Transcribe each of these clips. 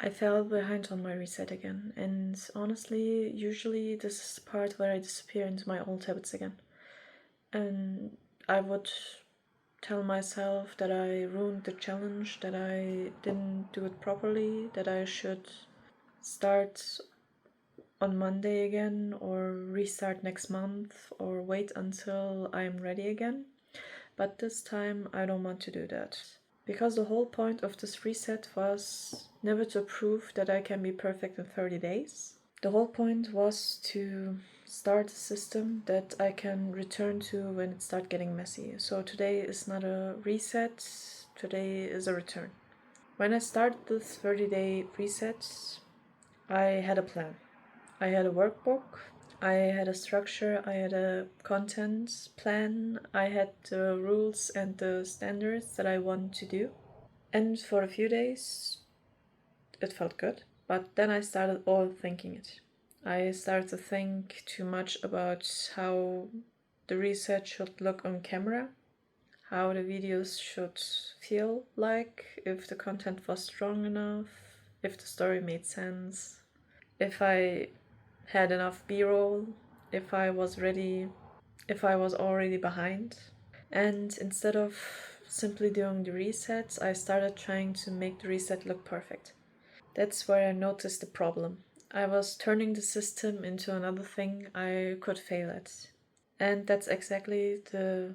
I fell behind on my reset again, and honestly, usually this is the part where I disappear into my old habits again. And I would tell myself that I ruined the challenge, that I didn't do it properly, that I should start on Monday again, or restart next month, or wait until I'm ready again. But this time I don't want to do that. Because the whole point of this reset was never to prove that I can be perfect in 30 days. The whole point was to start a system that I can return to when it starts getting messy. So today is not a reset, today is a return. When I started this 30-day reset, I had a plan. I had a workbook, I had a structure, I had a content plan, I had the rules and the standards that I want to do. And for a few days, it felt good. But then I started overthinking it. I started to think too much about how the research should look on camera, how the videos should feel like, if the content was strong enough, if the story made sense, if I had enough b-roll, if I was ready, if I was already behind. And instead of simply doing the resets, I started trying to make the reset look perfect. That's where I noticed the problem. I was turning the system into another thing I could fail at. And that's exactly the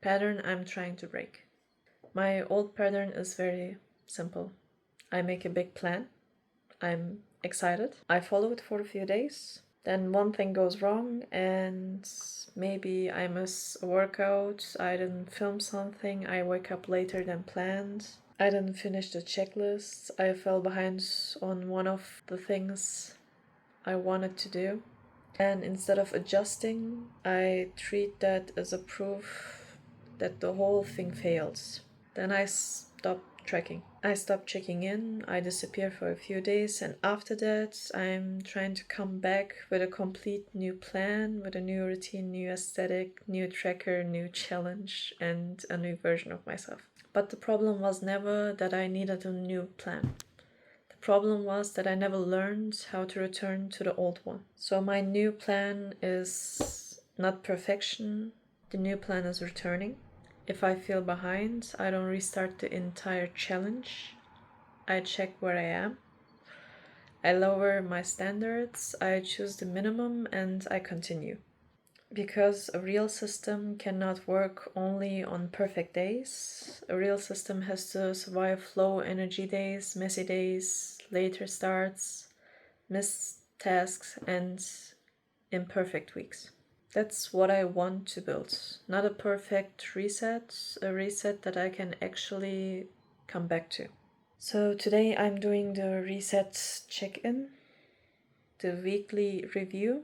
pattern I'm trying to break. My old pattern is very simple. I make a big plan. I'm excited. I follow it for a few days. Then one thing goes wrong and maybe I miss a workout, I didn't film something, I wake up later than planned, I didn't finish the checklist, I fell behind on one of the things I wanted to do. And instead of adjusting, I treat that as a proof that the whole thing fails. Then I stop tracking. I stop checking in, I disappear for a few days, and after that I'm trying to come back with a complete new plan, with a new routine, new aesthetic, new tracker, new challenge, and a new version of myself. But the problem was never that I needed a new plan. The problem was that I never learned how to return to the old one. So my new plan is not perfection, the new plan is returning. If I feel behind, I don't restart the entire challenge. I check where I am. I lower my standards, I choose the minimum, and I continue. Because a real system cannot work only on perfect days. A real system has to survive low energy days, messy days, later starts, missed tasks, and imperfect weeks. That's what I want to build. Not a perfect reset, a reset that I can actually come back to. So today I'm doing the reset check-in, the weekly review.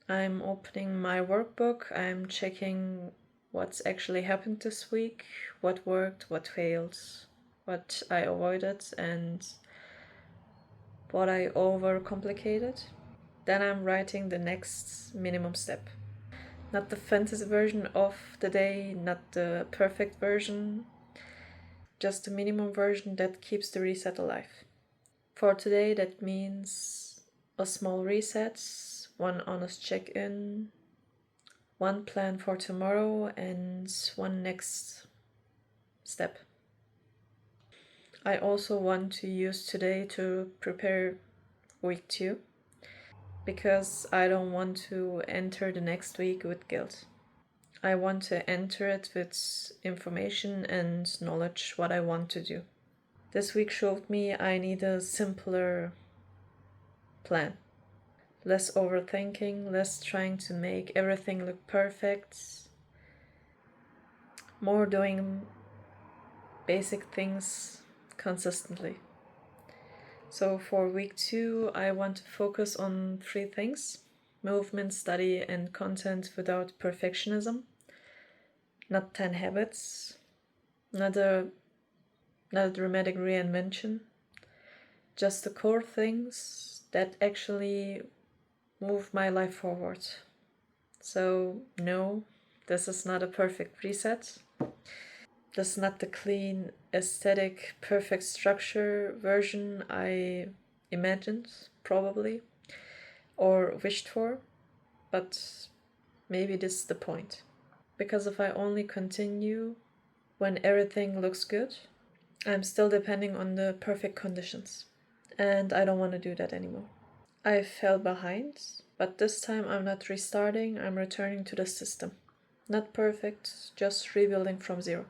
I'm opening my workbook, I'm checking what's actually happened this week, what worked, what failed, what I avoided, and what I overcomplicated. Then I'm writing the next minimum step. Not the fantasy version of the day, not the perfect version, just the minimum version that keeps the reset alive. For today, that means a small reset, one honest check-in, one plan for tomorrow, and one next step. I also want to use today to prepare week 2, because I don't want to enter the next week with guilt. I want to enter it with information and knowledge what I want to do. This week showed me I need a simpler plan. Less overthinking, less trying to make everything look perfect. More doing basic things consistently. So for week 2, I want to focus on 3 things: movement, study, and content without perfectionism. Not 10 habits, not a dramatic reinvention, just the core things that actually move my life forward. So no, this is not a perfect reset. This is not the clean, aesthetic, perfect structure version I imagined, probably, or wished for, but maybe this is the point. Because if I only continue when everything looks good, I'm still depending on the perfect conditions. And I don't want to do that anymore. I fell behind, but this time I'm not restarting, I'm returning to the system. Not perfect, just rebuilding from zero.